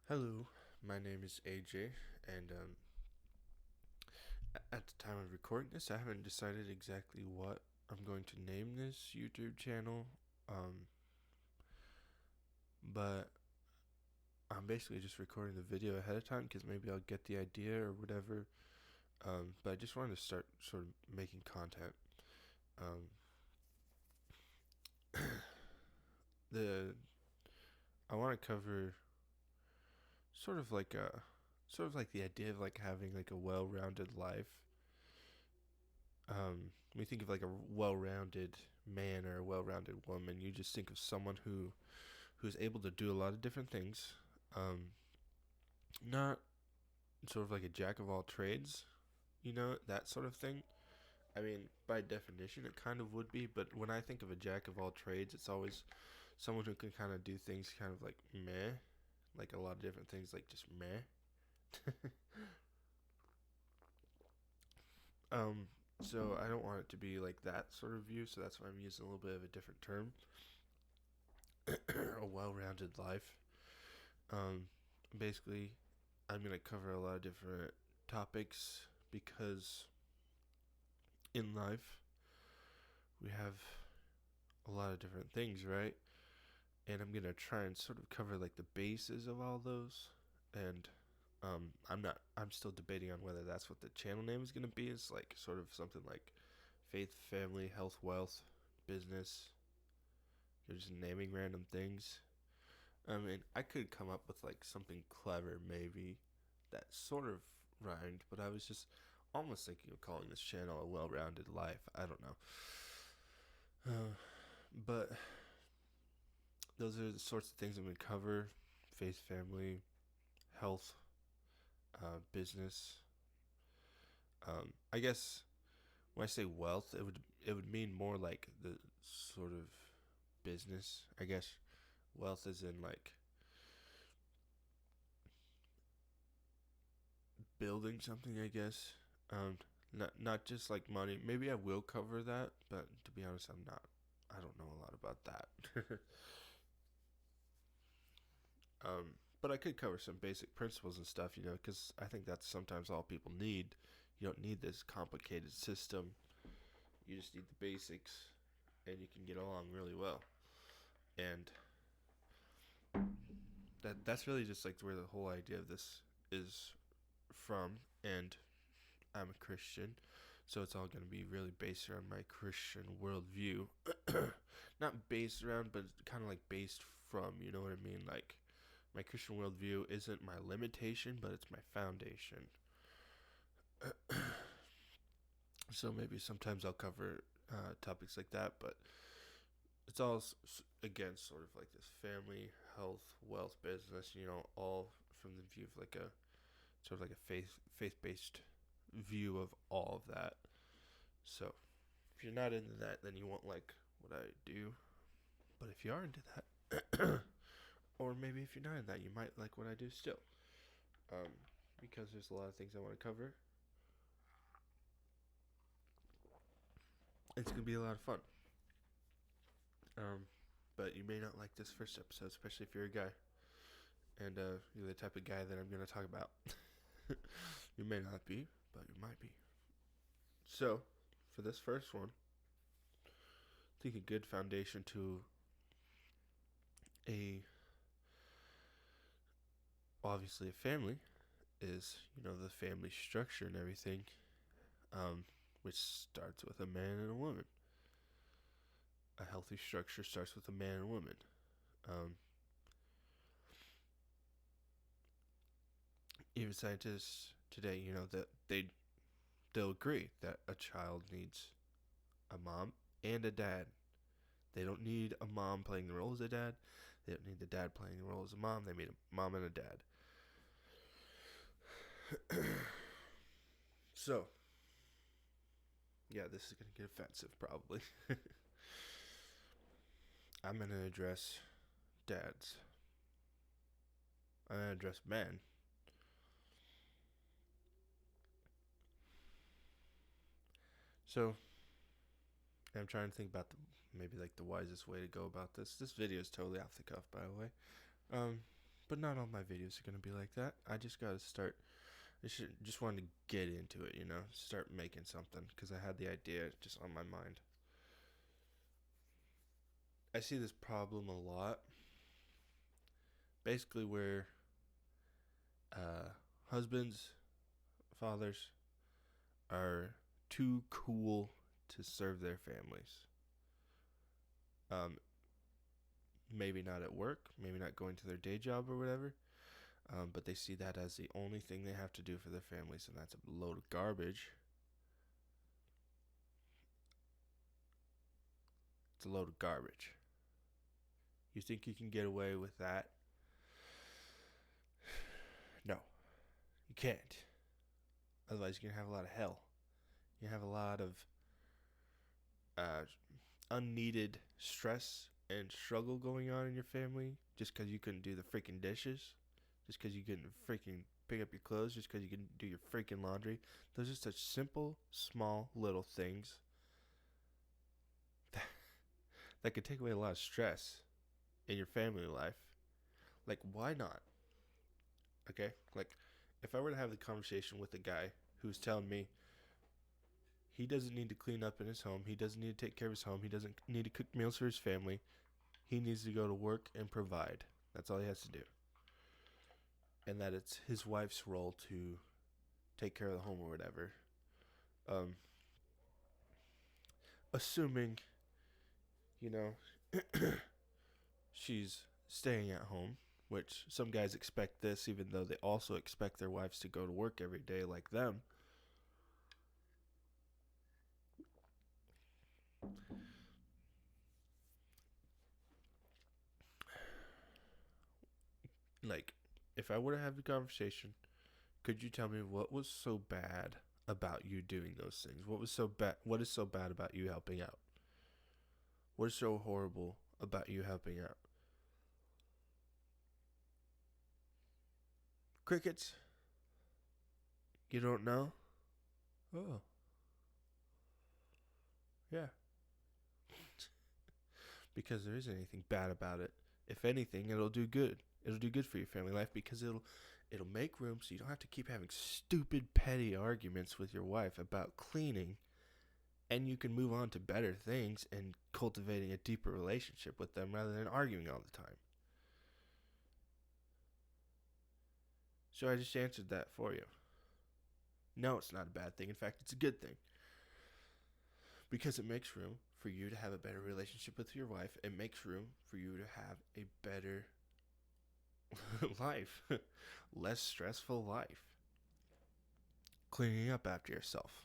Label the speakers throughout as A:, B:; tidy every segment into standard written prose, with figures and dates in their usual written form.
A: Hello, my name is AJ, and at the time of recording this, I haven't decided exactly what I'm going to name this YouTube channel, um, but I'm basically just recording the video ahead of time because maybe I'll get the idea or whatever. But I just wanted to start sort of making content. Um, the I want to cover sort of like a sort of like the idea of like having like a well-rounded life. When you think of like a well-rounded man or a well-rounded woman, you just think of someone who's able to do a lot of different things. Not sort of like a jack of all trades, that sort of thing. I mean, by definition, it kind of would be, but when I think of a jack of all trades, it's always someone who can kind of do things kind of like meh, like a lot of different things, like just meh. um, so I don't want it to be like that sort of view, so that's why I'm using a little bit of a different term. A well-rounded life. Um, Basically, I'm gonna cover a lot of different topics because in life we have a lot of different things, right? And I'm gonna try and sort of cover like the bases of all those. And I'm still debating on whether that's what the channel name is gonna be. It's like sort of something like faith, family, health, wealth, business. You're just naming random things. I mean, I could come up with like something clever, maybe, that sort of rhymed, but I was just almost thinking of calling this channel a well rounded life. I don't know. But those are the sorts of things I'm going to cover: faith, family, health, business. I guess when I say wealth, it would mean more like the sort of business. I guess wealth is in like building something, I guess. Not just like money. Maybe I will cover that, but to be honest, I'm not. I don't know a lot about that. But I could cover some basic principles and stuff, because I think that's sometimes all people need. You don't need this complicated system. You just need the basics, and you can get along really well. And that's really just like where the whole idea of this is from. And I'm a Christian, so it's all going to be really based around my Christian worldview. Not based around, but kind of like based from, you know what I mean? Like, my Christian worldview isn't my limitation, but it's my foundation. So maybe sometimes I'll cover topics like that, but it's all, again, sort of like this family, health, wealth, business, all from the view of like a sort of like a faith based view of all of that. So if you're not into that, then you won't like what I do. But if you are into that, or maybe if you're not into that, you might like what I do still. Um, because there's a lot of things I want to cover. It's gonna be a lot of fun. Um, but you may not like this first episode, especially if you're a guy, and you're the type of guy that I'm gonna talk about. You may not be, but you might be. So, for this first one, I think a good foundation to a obviously a family is the family structure and everything, which starts with a man and a woman. A healthy structure starts with a man and a woman. Um, Even scientists today, that they'll agree that a child needs a mom and a dad. They don't need a mom playing the role as a dad. They don't need the dad playing the role as a mom. They need a mom and a dad. So, yeah, this is going to get offensive probably. I'm going to address dads. I'm going to address men. So, I'm trying to think about maybe like the wisest way to go about this. This video is totally off the cuff, by the way. Um, But not all my videos are going to be like that. I just got to start. Just wanted to get into it, start making something because I had the idea just on my mind. I see this problem a lot. Basically, where husbands, fathers are too cool to serve their families. Maybe not at work, maybe not going to their day job or whatever, but they see that as the only thing they have to do for their families, and that's a load of garbage. It's a load of garbage. You think you can get away with that? No, you can't. Otherwise, you're going to have a lot of hell. You have a lot of unneeded stress and struggle going on in your family just because you couldn't do the freaking dishes, just because you couldn't freaking pick up your clothes, just because you couldn't do your freaking laundry. Those are such simple, small, little things that could take away a lot of stress in your family life. Like, why not? Okay? Like, if I were to have the conversation with a guy who's telling me he doesn't need to clean up in his home, he doesn't need to take care of his home, he doesn't need to cook meals for his family, he needs to go to work and provide. That's all he has to do. And that it's his wife's role to take care of the home or whatever. Assuming, you know, she's staying at home, which some guys expect this, even though they also expect their wives to go to work every day like them. Like, if I were to have the conversation, could you tell me what was so bad about you doing those things? What was so bad? What is so bad about you helping out? What is so horrible about you helping out? Crickets? You don't know? Oh, yeah. Because there isn't anything bad about it. If anything, it'll do good. It'll do good for your family life because it'll make room so you don't have to keep having stupid petty arguments with your wife about cleaning, and you can move on to better things and cultivating a deeper relationship with them rather than arguing all the time. So I just answered that for you. No, it's not a bad thing. In fact, it's a good thing. Because it makes room for you to have a better relationship with your wife. It makes room for you to have a better life. Less stressful life. Cleaning up after yourself.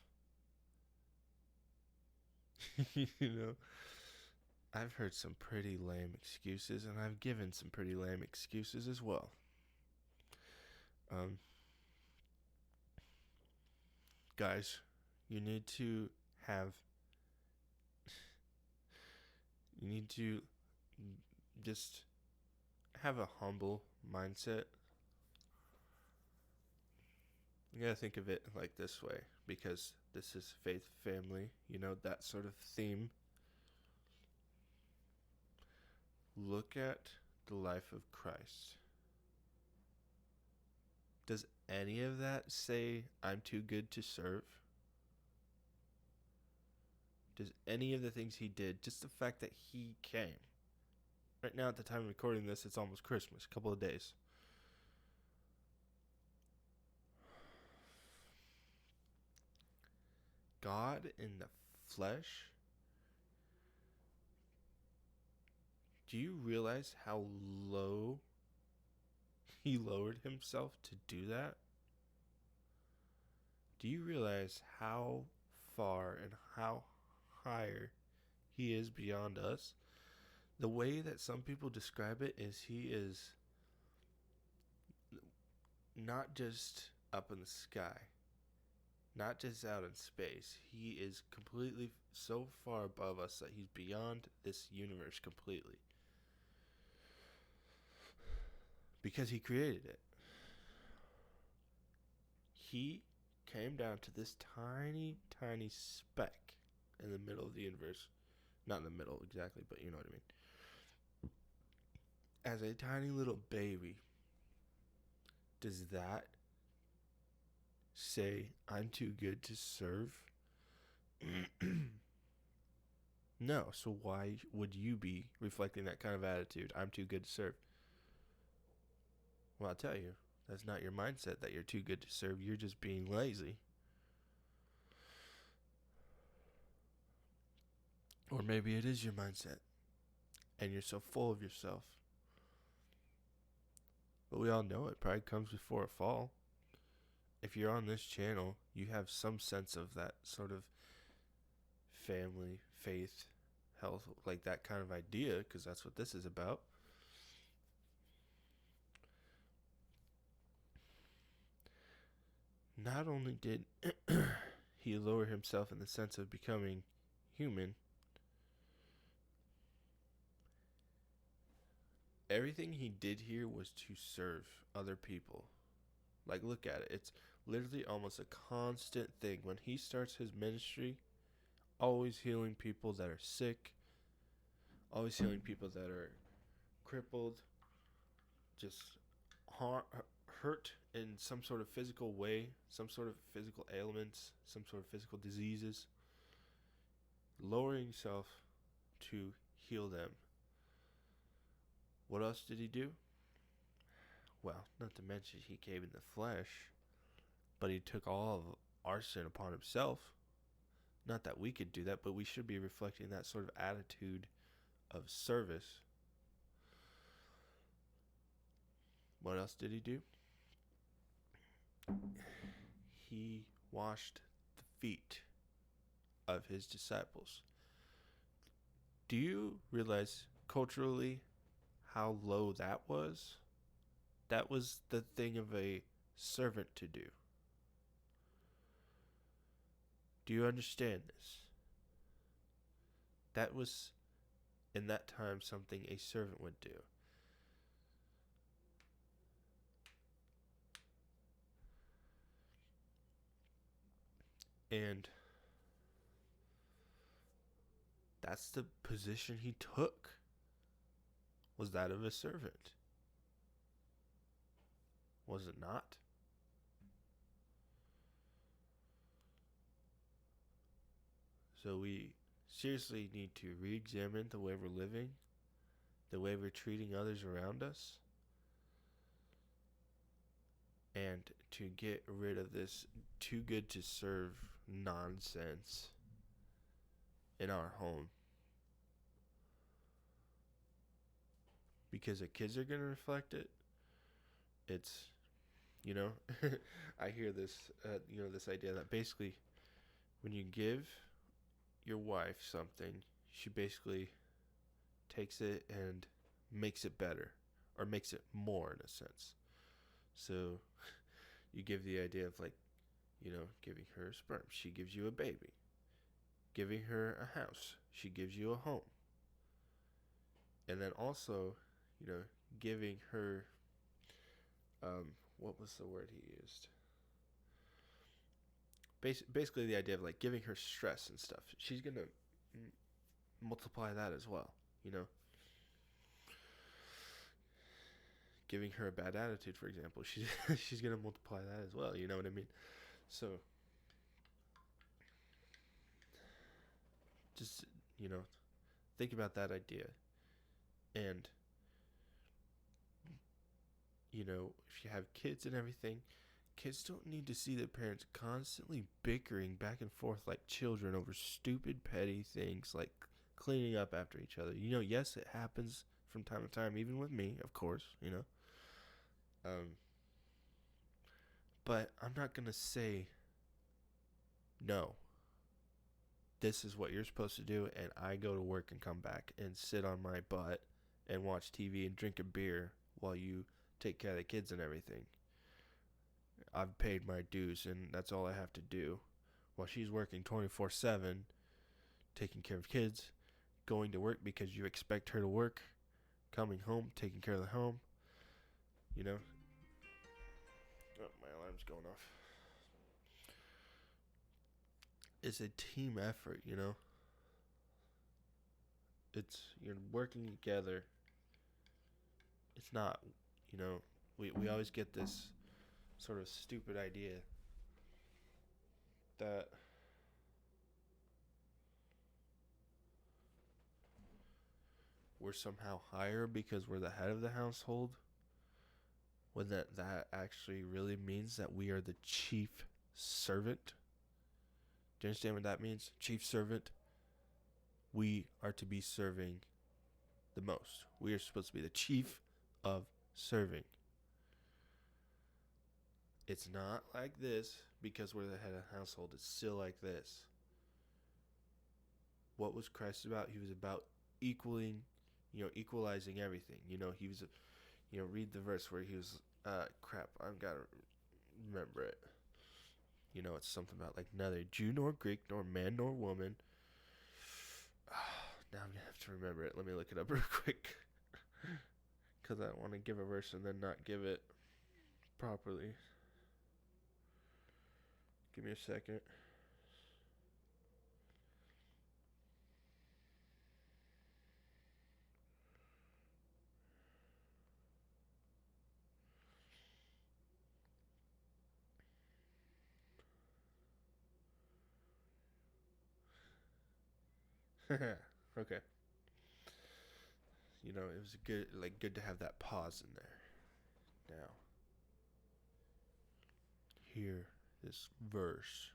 A: you know, I've heard some pretty lame excuses, and I've given some pretty lame excuses as well. Guys, you need to have you need to just have a humble mindset. You gotta think of it like this way, because this is faith, family, that sort of theme. Look at the life of Christ. Does any of that say I'm too good to serve? Does any of the things he did, just the fact that he came? Right now, at the time of recording this, it's almost Christmas, a couple of days. God in the flesh? Do you realize how low he lowered himself to do that? Do you realize how far and how higher he is beyond us? The way that some people describe it is he is not just up in the sky, not just out in space. He is completely so far above us that he's beyond this universe completely. Because he created it. He came down to this tiny, tiny speck in the middle of the universe. Not in the middle exactly, but you know what I mean. As a tiny little baby, Does that say I'm too good to serve? No. So why would you be reflecting that kind of attitude? I'm too good to serve. Well, I'll tell you, that's not your mindset that you're too good to serve. You're just being lazy. Or maybe it is your mindset and you're so full of yourself. But we all know it probably comes before a fall. If you're on this channel, you have some sense of that sort of family, faith, health, like that kind of idea, because that's what this is about. Not only did he lower himself in the sense of becoming human, everything he did here was to serve other people. Like, look at it. It's literally almost a constant thing. When he starts his ministry, always healing people that are sick, always healing people that are crippled, just hurt in some sort of physical way, some sort of physical ailments, some sort of physical diseases, lowering himself to heal them. What else did he do? Well, not to mention he came in the flesh, but he took all of our sin upon himself. Not that we could do that, but we should be reflecting that sort of attitude of service. What else did he do? He washed the feet of his disciples. Do you realize culturally how low that was? That was the thing of a servant to do. Do you understand this? That was, in that time, something a servant would do. And that's the position he took, was that of a servant. Was it not? So we seriously need to re-examine the way we're living, the way we're treating others around us, and to get rid of this too good to serve nonsense in our home. Because the kids are going to reflect it. It's, I hear this, this idea that basically when you give your wife something, she basically takes it and makes it better, or makes it more in a sense. So you give the idea of giving her sperm, she gives you a baby. Giving her a house, she gives you a home. And then also, giving her, what was the word he used? Basically the idea of giving her stress and stuff. She's going to multiply that as well, Giving her a bad attitude, for example, she's going to multiply that as well, you know what I mean? So, just, think about that idea. And, if you have kids and everything, kids don't need to see their parents constantly bickering back and forth like children over stupid, petty things like cleaning up after each other. Yes, it happens from time to time, even with me, of course, But I'm not going to say, no, this is what you're supposed to do, and I go to work and come back and sit on my butt and watch TV and drink a beer while you take care of the kids and everything. I've paid my dues, and that's all I have to do. While she's working 24/7, taking care of kids, going to work because you expect her to work, coming home, taking care of the home. Oh, my alarm's going off. It's a team effort, It's, you're working together. It's not, we always get this sort of stupid idea that we're somehow higher because we're the head of the household, when that actually really means that we are the chief servant. Do you understand what that means? Chief servant. We are to be serving the most. We are supposed to be the chief of serving. It's not like this because we're the head of the household. It's still like this. What was Christ about? He was about equalizing everything. He was, read the verse where he was, I've got to remember it. It's something about like neither Jew nor Greek nor man nor woman. Now I'm going to have to remember it. Let me look it up real quick. Because I don't want to give a verse and then not give it properly. Give me a second. Okay. It was good to have that pause in there. Now, hear this verse.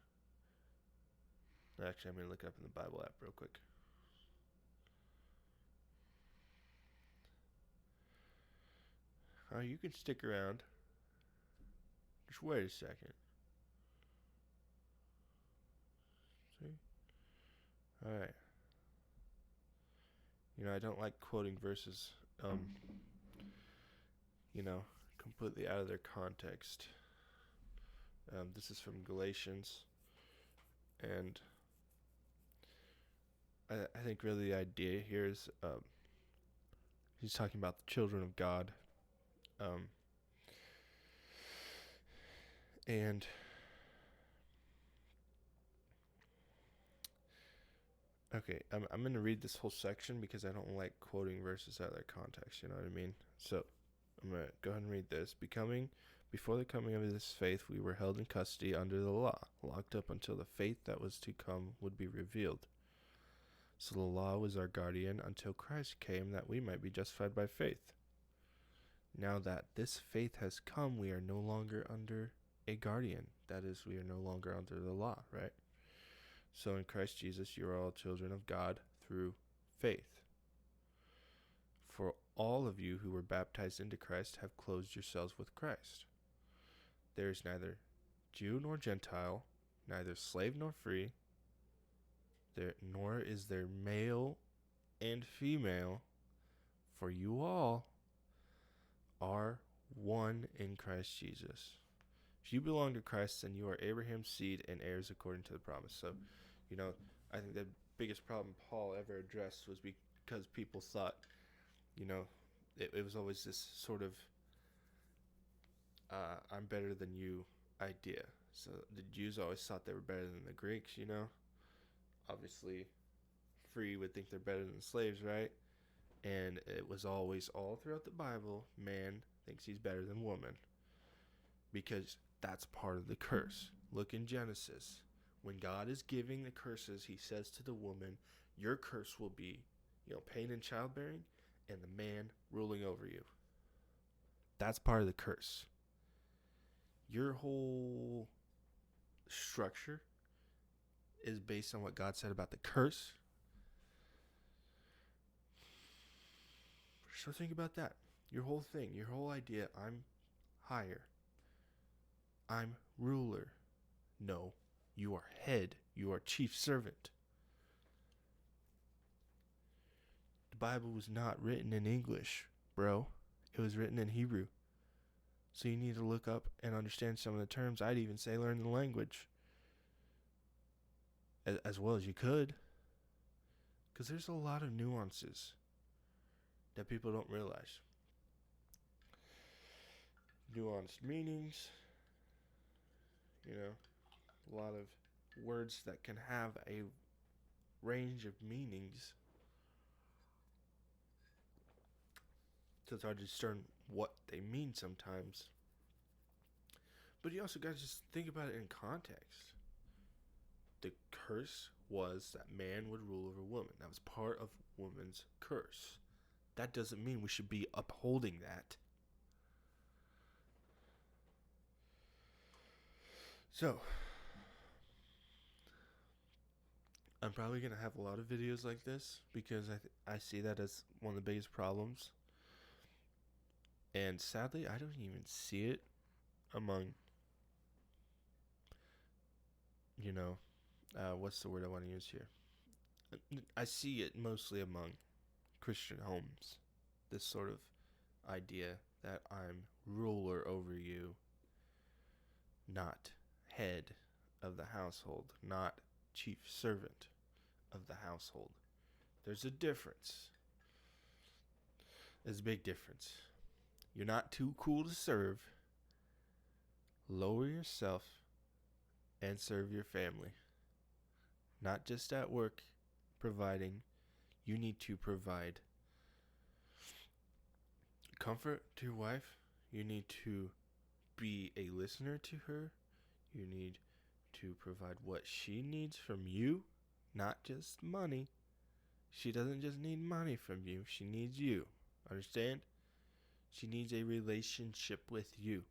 A: Actually, I'm going to look it up in the Bible app real quick. Oh, you can stick around. Just wait a second. See? Alright. I don't like quoting verses, completely out of their context. This is from Galatians. And I think really the idea here is he's talking about the children of God. And okay, I'm going to read this whole section because I don't like quoting verses out of their context, you know what I mean? So I'm going to go ahead and read this. Before the coming of this faith, we were held in custody under the law, locked up until the faith that was to come would be revealed. So the law was our guardian until Christ came that we might be justified by faith. Now that this faith has come, we are no longer under a guardian. That is, we are no longer under the law, right? So in Christ Jesus, you are all children of God through faith. For all of you who were baptized into Christ have clothed yourselves with Christ. There is neither Jew nor Gentile, neither slave nor free, nor is there male and female, for you all are one in Christ Jesus. If you belong to Christ, then you are Abraham's seed and heirs according to the promise. So, I think the biggest problem Paul ever addressed was because people thought, it was always this sort of I'm better than you idea. So the Jews always thought they were better than the Greeks, Obviously, free would think they're better than slaves, right? And it was always all throughout the Bible, man thinks he's better than woman. Because that's part of the curse. Look in Genesis. When God is giving the curses, he says to the woman, your curse will be, pain in childbearing and the man ruling over you. That's part of the curse. Your whole structure is based on what God said about the curse. So think about that. Your whole thing, your whole idea, I'm higher. I'm ruler. No, you are head. You are chief servant. The Bible was not written in English, bro. It was written in Hebrew. So you need to look up and understand some of the terms. I'd even say learn the language as well as you could. Because there's a lot of nuances that people don't realize. Nuanced meanings. A lot of words that can have a range of meanings. So it's hard to discern what they mean sometimes. But you also got to just think about it in context. The curse was that man would rule over woman. That was part of woman's curse. That doesn't mean we should be upholding that. So, I'm probably going to have a lot of videos like this because I see that as one of the biggest problems. And sadly, I don't even see it among, you know, what's the word I want to use here? I see it mostly among Christian homes. This sort of idea that I'm ruler over you, not head of the household, not chief servant of the household. There's a difference. There's a big difference. You're not too cool to serve. Lower yourself and serve your family. Not just at work providing. You need to provide comfort to your wife. You need to be a listener to her. You need to provide what she needs from you, not just money. She doesn't just need money from you, she needs you. Understand? She needs a relationship with you.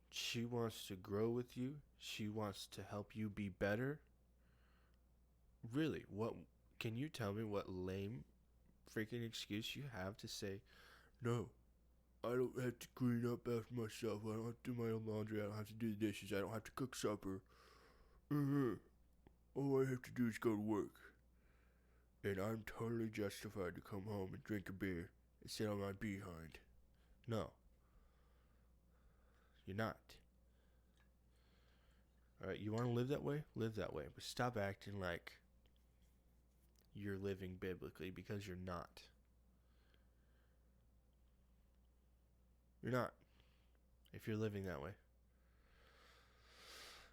A: She wants to grow with you. She wants to help you be better. Really, what can you tell me what lame freaking excuse you have to say, no, I don't have to clean up after myself. I don't have to do my own laundry. I don't have to do the dishes. I don't have to cook supper. All I have to do is go to work. And I'm totally justified to come home and drink a beer and sit on my behind. No. You're not. Alright, you want to live that way? Live that way. But stop acting like you're living biblically, because you're not. You're not. If you're living that way.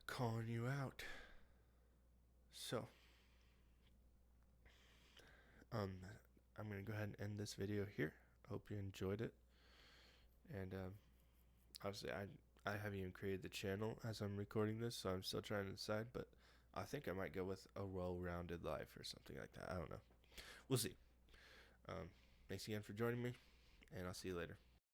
A: Calling you out. So, I'm going to go ahead and end this video here. I hope you enjoyed it. And obviously, I haven't even created the channel as I'm recording this, so I'm still trying to decide, but I think I might go with a well-rounded life or something like that. I don't know. We'll see. Thanks again for joining me, and I'll see you later.